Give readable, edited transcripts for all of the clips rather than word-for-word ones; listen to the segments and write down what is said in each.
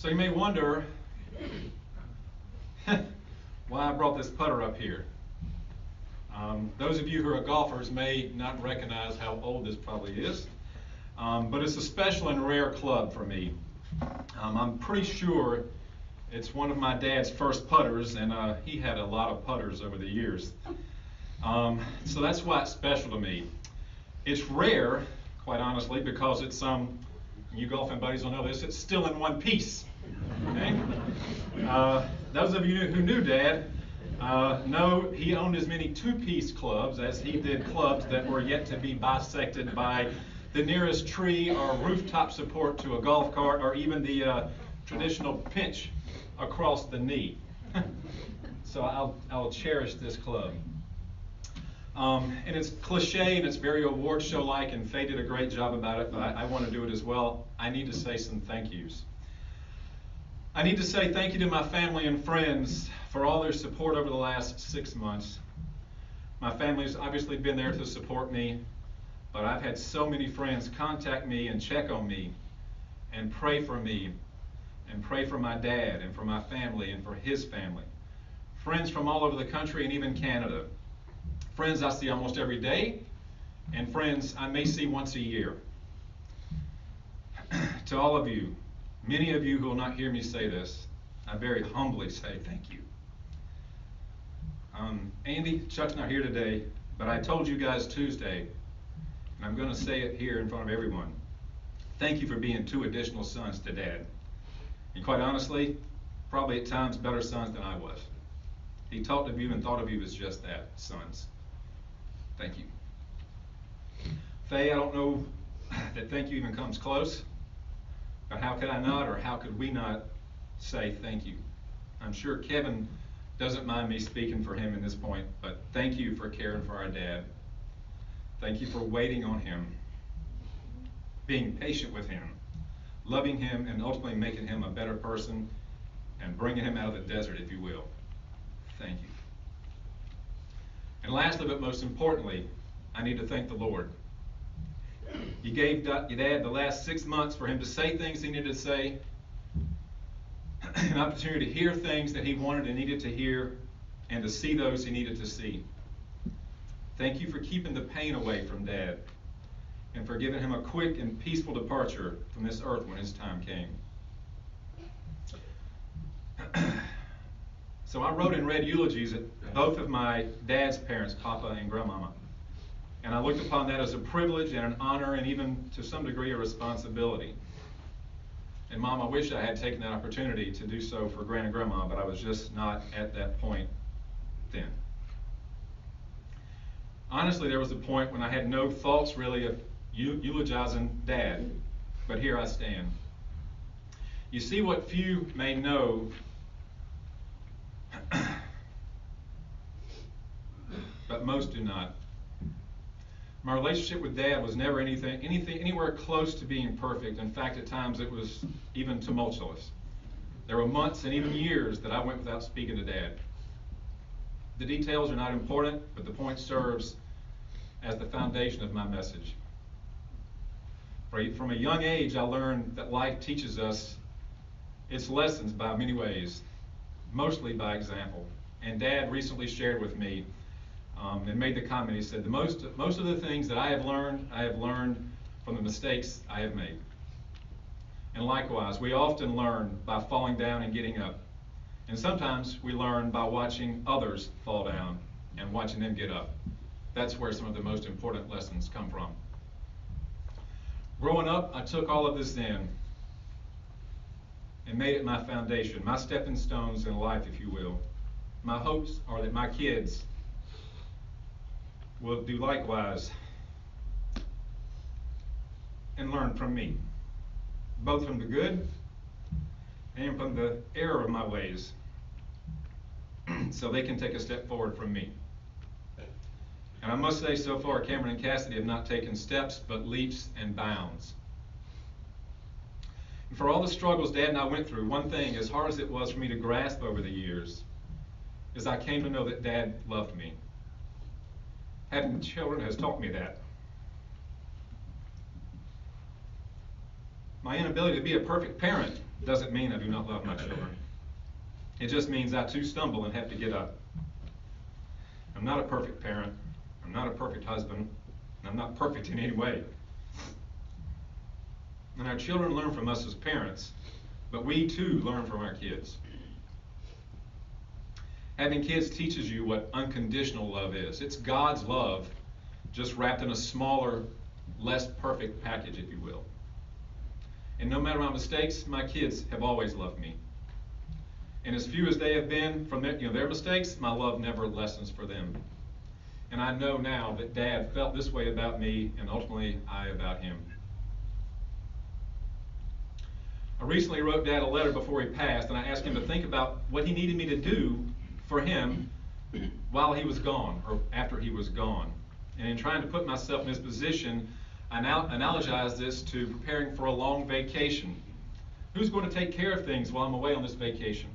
So you may wonder why I brought this putter up here. Those of you who are golfers may not recognize how old this probably is, but it's a special and rare club for me. I'm pretty sure it's one of my dad's first putters, and he had a lot of putters over the years. So that's why it's special to me. It's rare, quite honestly, because it's you golfing buddies will know this, it's still in one piece. Okay? Those of you who knew Dad know he owned as many two-piece clubs as he did clubs that were yet to be bisected by the nearest tree or rooftop support to a golf cart or even the traditional pinch across the knee. So I'll cherish this club. And it's cliche and it's very award show like, and Faye did a great job about it, but I want to do it as well. I need to say some thank yous. I need to say thank you to my family and friends for all their support over the last 6 months. My family's obviously been there to support me, but I've had so many friends contact me and check on me and pray for me and pray for my dad and for my family and for his family. Friends from all over the country and even Canada. Friends I see almost every day, and friends I may see once a year. To all of you, many of you who will not hear me say this, I very humbly say thank you. Andy, Chuck's not here today, but I told you guys Tuesday, and I'm going to say it here in front of everyone. Thank you for being 2 additional sons to Dad. And quite honestly, probably at times better sons than I was. He talked of you and thought of you as just that, sons. Thank you. Faye, I don't know that thank you even comes close, but how could I not, or how could we not say thank you? I'm sure Kevin doesn't mind me speaking for him in this point, but thank you for caring for our dad. Thank you for waiting on him, being patient with him, loving him, and ultimately making him a better person and bringing him out of the desert, if you will. Thank you. And lastly, but most importantly, I need to thank the Lord. You gave your dad the last 6 months for him to say things he needed to say, an opportunity to hear things that he wanted and needed to hear, and to see those he needed to see. Thank you for keeping the pain away from Dad, and for giving him a quick and peaceful departure from this earth when his time came. So I wrote and read eulogies at both of my dad's parents, Papa and Grandmama. And I looked upon that as a privilege and an honor and even to some degree a responsibility. And Mom, I wish I had taken that opportunity to do so for Grand and Grandma, but I was just not at that point then. Honestly, there was a point when I had no thoughts really of eulogizing Dad, but here I stand. You see, what few may know, but most do not. My relationship with Dad was never anywhere close to being perfect. In fact, at times it was even tumultuous. There were months and even years that I went without speaking to Dad. The details are not important, but the point serves as the foundation of my message. From a young age, I learned that life teaches us its lessons by many ways, mostly by example. And Dad recently shared with me and made the comment, he said, most of the things that I have learned from the mistakes I have made. And likewise, we often learn by falling down and getting up. And sometimes we learn by watching others fall down and watching them get up. That's where some of the most important lessons come from. Growing up, I took all of this in and made it my foundation, my stepping stones in life, if you will. My hopes are that my kids will do likewise and learn from me, both from the good and from the error of my ways, so they can take a step forward from me. And I must say, so far, Cameron and Cassidy have not taken steps, but leaps and bounds. And for all the struggles Dad and I went through, one thing, as hard as it was for me to grasp over the years, is I came to know that Dad loved me. Having children has taught me that. My inability to be a perfect parent doesn't mean I do not love my children. It just means I too stumble and have to get up. I'm not a perfect parent. I'm not a perfect husband. And I'm not perfect in any way. And our children learn from us as parents, but we too learn from our kids. Having kids teaches you what unconditional love is. It's God's love, just wrapped in a smaller, less perfect package, if you will. And no matter my mistakes, my kids have always loved me. And as few as they have been from their mistakes, my love never lessens for them. And I know now that Dad felt this way about me, and ultimately I about him. I recently wrote Dad a letter before he passed, and I asked him to think about what he needed me to do for him while he was gone, or after he was gone. And in trying to put myself in his position, I now analogize this to preparing for a long vacation. Who's going to take care of things while I'm away on this vacation?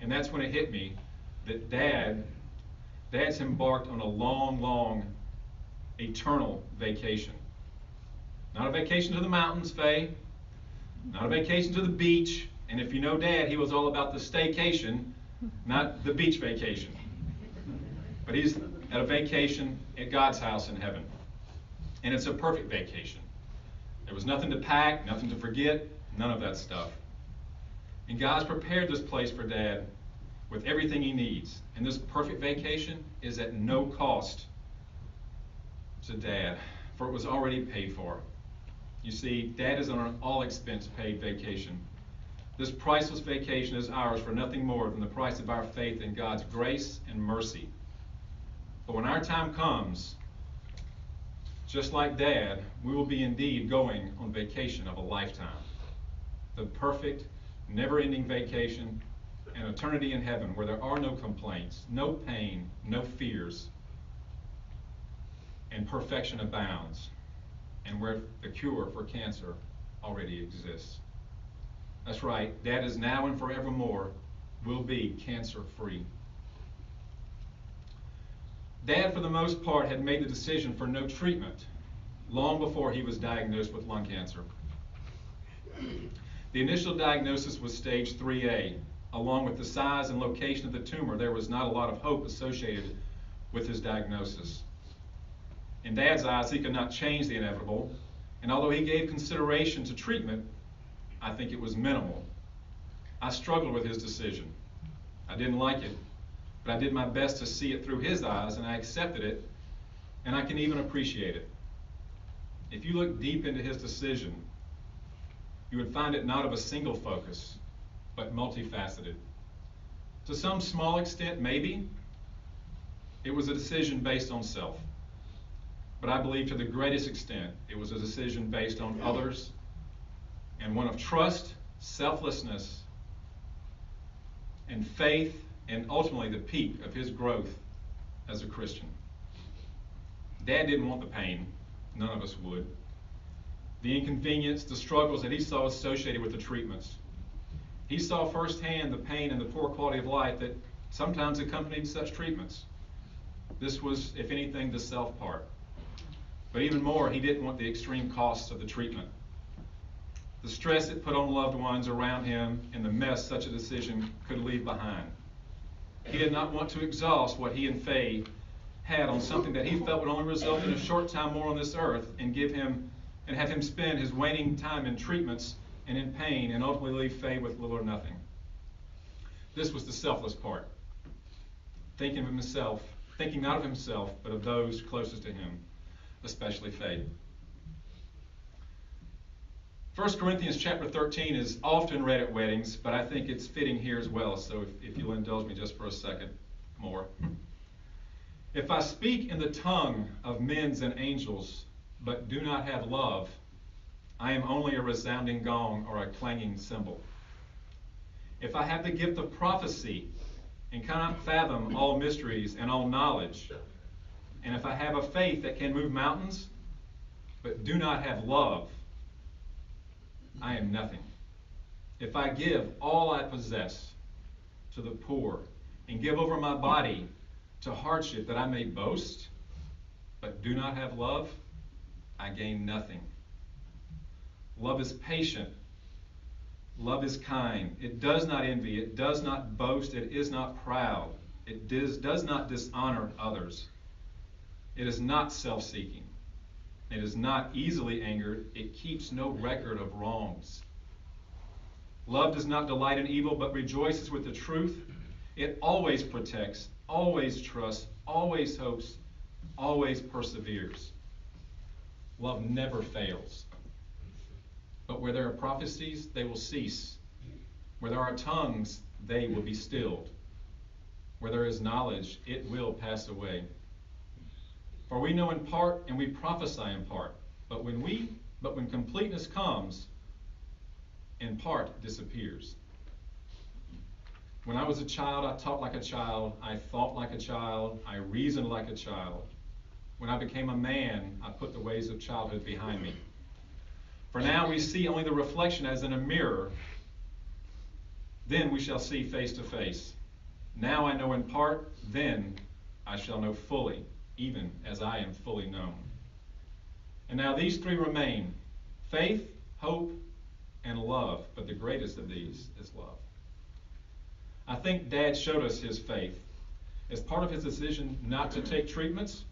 And that's when it hit me that Dad's embarked on a long, eternal vacation. Not a vacation to the mountains, Faye. Not a vacation to the beach. And if you know Dad, he was all about the staycation, not the beach vacation. But he's at a vacation at God's house in heaven. And it's a perfect vacation. There was nothing to pack, nothing to forget, none of that stuff. And God's prepared this place for Dad with everything he needs. And this perfect vacation is at no cost to Dad, for it was already paid for. You see, Dad is on an all-expense paid vacation. This priceless vacation is ours for nothing more than the price of our faith in God's grace and mercy. But when our time comes, just like Dad, we will be indeed going on vacation of a lifetime. The perfect, never-ending vacation, an eternity in heaven where there are no complaints, no pain, no fears, and perfection abounds, and where the cure for cancer already exists. That's right, Dad is now and forevermore will be cancer-free. Dad, for the most part, had made the decision for no treatment long before he was diagnosed with lung cancer. The initial diagnosis was stage 3A. Along with the size and location of the tumor, there was not a lot of hope associated with his diagnosis. In Dad's eyes, he could not change the inevitable, and although he gave consideration to treatment, I think it was minimal. I struggled with his decision. I didn't like it, but I did my best to see it through his eyes, and I accepted it, and I can even appreciate it. If you look deep into his decision, you would find it not of a single focus, but multifaceted. To some small extent, maybe, it was a decision based on self. But I believe to the greatest extent, it was a decision based on others, and one of trust, selflessness, and faith, and ultimately the peak of his growth as a Christian. Dad didn't want the pain. None of us would. The inconvenience, the struggles that he saw associated with the treatments. He saw firsthand the pain and the poor quality of life that sometimes accompanied such treatments. This was, if anything, the self part. But even more, he didn't want the extreme costs of the treatment. The stress it put on loved ones around him and the mess such a decision could leave behind. He did not want to exhaust what he and Faye had on something that he felt would only result in a short time more on this earth and have him spend his waning time in treatments and in pain and ultimately leave Faye with little or nothing. This was the selfless part. Thinking not of himself, but of those closest to him, especially Faye. 1 Corinthians chapter 13 is often read at weddings, but I think it's fitting here as well, so if you'll indulge me just for a second more. If I speak in the tongue of men and angels, but do not have love, I am only a resounding gong or a clanging cymbal. If I have the gift of prophecy and cannot fathom all mysteries and all knowledge, and if I have a faith that can move mountains, but do not have love, I am nothing. If I give all I possess to the poor and give over my body to hardship that I may boast, but do not have love, I gain nothing. Love is patient. Love is kind. It does not envy. It does not boast. It is not proud. It does not dishonor others. It is not self-seeking. It is not easily angered. It keeps no record of wrongs. Love does not delight in evil, but rejoices with the truth. It always protects, always trusts, always hopes, always perseveres. Love never fails. But where there are prophecies, they will cease. Where there are tongues, they will be stilled. Where there is knowledge, it will pass away. For we know in part, and we prophesy in part. But when completeness comes, in part disappears. When I was a child, I talked like a child. I thought like a child. I reasoned like a child. When I became a man, I put the ways of childhood behind me. For now we see only the reflection as in a mirror. Then we shall see face to face. Now I know in part, then I shall know fully, even as I am fully known. And now these three remain: faith, hope, and love. But the greatest of these is love. I think Dad showed us his faith. As part of his decision not to take treatments,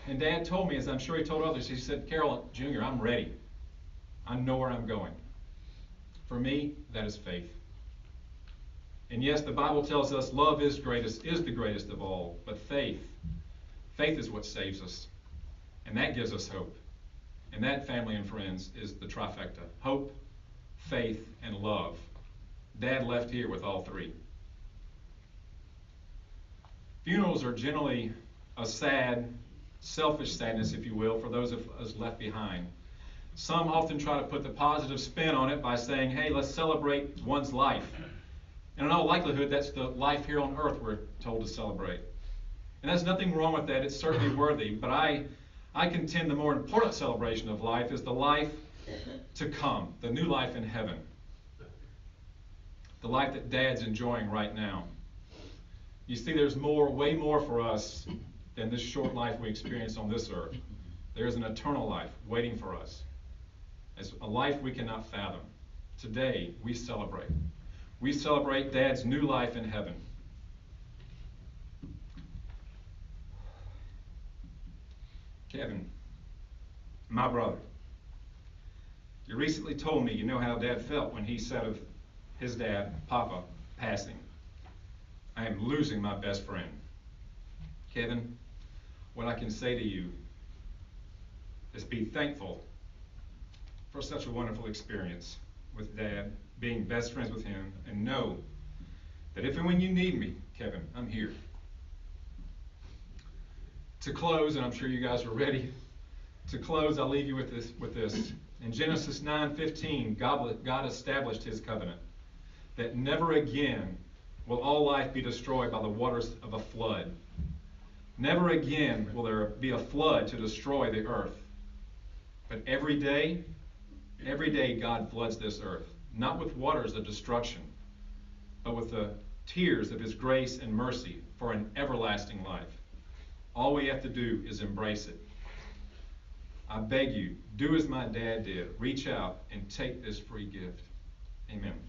and Dad told me, as I'm sure he told others, he said, "Carol Jr., I'm ready. I know where I'm going." For me, that is faith. And yes, the Bible tells us love is the greatest of all, but faith is what saves us. And that gives us hope. And that, family and friends, is the trifecta: hope, faith, and love. Dad left here with all three. Funerals are generally a sad, selfish sadness, if you will, for those of us left behind. Some often try to put the positive spin on it by saying, hey, let's celebrate one's life. And in all likelihood, that's the life here on earth we're told to celebrate. And there's nothing wrong with that. It's certainly worthy. But I contend the more important celebration of life is the life to come, the new life in heaven. The life that Dad's enjoying right now. You see, there's way more for us than this short life we experience on this earth. There's an eternal life waiting for us. It's a life we cannot fathom. Today, we celebrate. We celebrate Dad's new life in heaven. Kevin, my brother, you recently told me you know how Dad felt when he said of his dad, Papa, passing. I am losing my best friend. Kevin, what I can say to you is be thankful for such a wonderful experience with Dad, being best friends with him, and know that if and when you need me, Kevin, I'm here. To close, and I'm sure you guys are ready, to close, I'll leave you with this. In Genesis 9:15, God established his covenant that never again will all life be destroyed by the waters of a flood. Never again will there be a flood to destroy the earth. But every day God floods this earth, not with waters of destruction, but with the tears of his grace and mercy for an everlasting life. All we have to do is embrace it. I beg you, do as my dad did. Reach out and take this free gift. Amen.